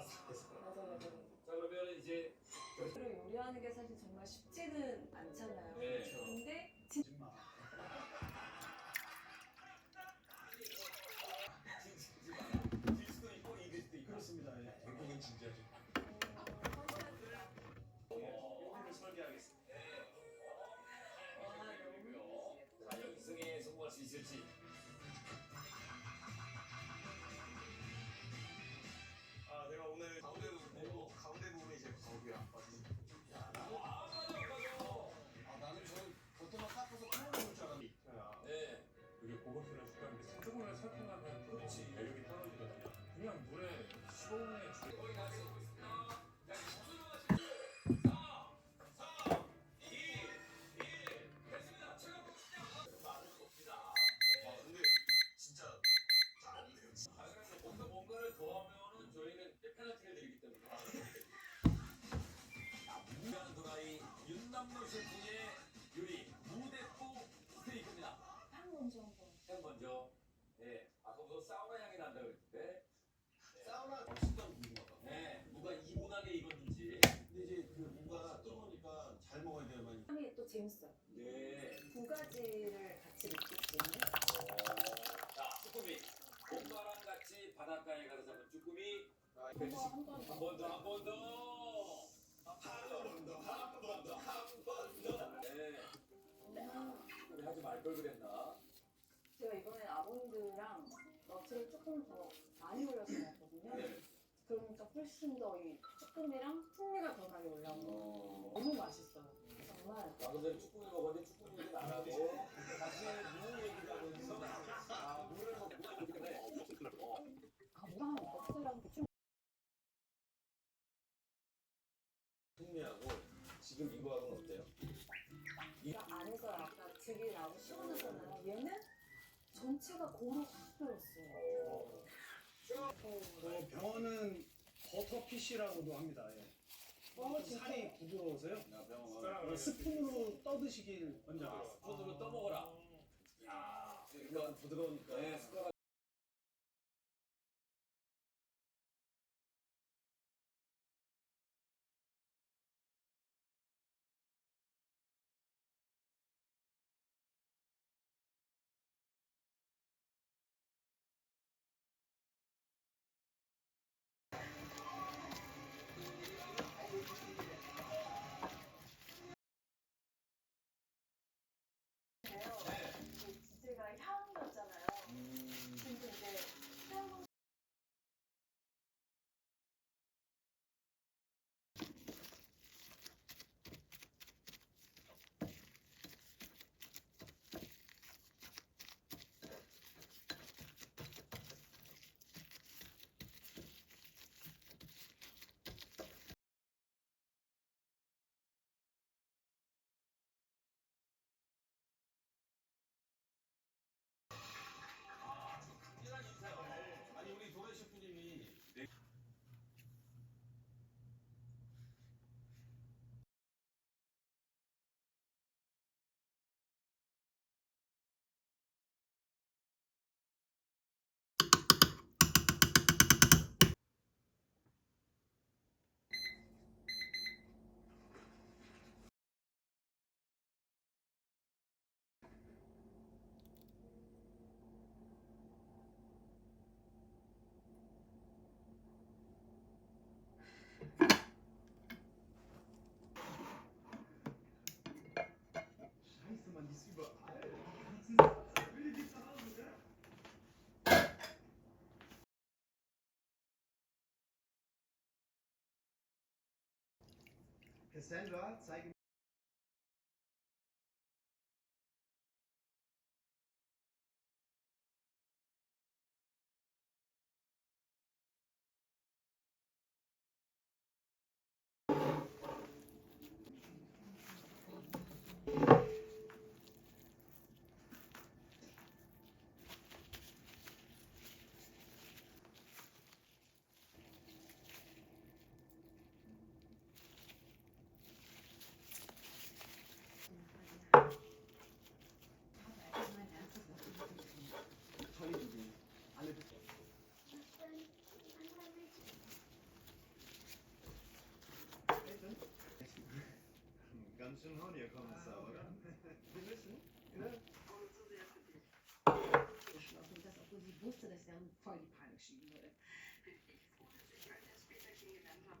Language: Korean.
맞아요. 자 그러면 이제 그걸 요리하는 게 사실 정말 쉽지는 않잖아요. 네. 근데 질 수도 있고 이길 수도 있고 그렇습니다. 예. 결국은 진짜죠. 요리를 설계하겠습니다. 자 여기성에 성공할 수 있을지. 아, 내가 오늘 가운데 부분이 이제 거기야. 아, 나는 저는 버터만 깎아서 콩을 넣을 줄 알았는데. 네. 이게 고급스러운 식감인데 조금만 설탕하면 그렇지 매력이 떨어지거든요. 그냥 물에 시원해 주. 거의 다 쓰고 있습니다. 자 이제 됐습니다. 체력 많을 겁니다. 아, 근데 진짜 잘하네요. 거기서 뭔가를 더하면은 저희는 이제 페널티를 드리기 때문에. 무한 도라이 윤남노 셰프의 요리 무대포 스테이크입니다. 한 먼저 한번. 햄 먼저. 네. 아까부터 사우나 향이 난다고 그랬는데. 사우나 식감 궁금하다. 네. 무가 이분하게 익었는지. 근데 이제 그 무가 뜨거우니까 잘 먹어야 돼요, 많이. 향이 또 재밌어요. 네. 두 가지를 같이 느낄 수 있는. 자, 쭈꾸미. 봄바람 같이 바닷가에 가서 잡은 쭈꾸미. 한 번 더. 한 번 더. 한 번 더. 한 번 더. 네. 우리 하지 말 걸 그랬나? 제가 이번에 아몬드랑 너트를 조금 더 많이 올려서 먹었거든요. 네. 그러니까 훨씬 더 이 쭈꾸미랑 풍미가 더 많이 올라오고 너무 맛있어요. 정말. 방금 전에 쭈꾸미 먹었는데 쭈꾸미 얘기는 안 하고 다시 무 얘기를 하면서 무를 먹고 있기 때문에 아, 무랑 너트랑 대충 풍미하고 지금 이거하고는 어때요? 이 안에서 약간 즙이 나고 시원하잖아요. 얘는 전체가 고루 확 들었어요. 병어는 버터피쉬라고도 합니다. 예. 좀 진짜? 살이 부드러워서요. 야, 병원. 스푼으로 떠드시길 권장합니다. 스푼으로 떠먹어라. 야, 이건 부드러우니까. 네, 숟가락. 그 치즈가 향 같잖아요. 근데 이제 향 아니, 우리 도래 셰프님이 Cassandra, zeige schon Honigkommissar, oder? Wir wissen, ne? Geschlossen. Und das, obwohl sie wusste, dass ich dann voll die Panik schieben würde. Bin ich froh, dass ich, als er später kennengelernt habe,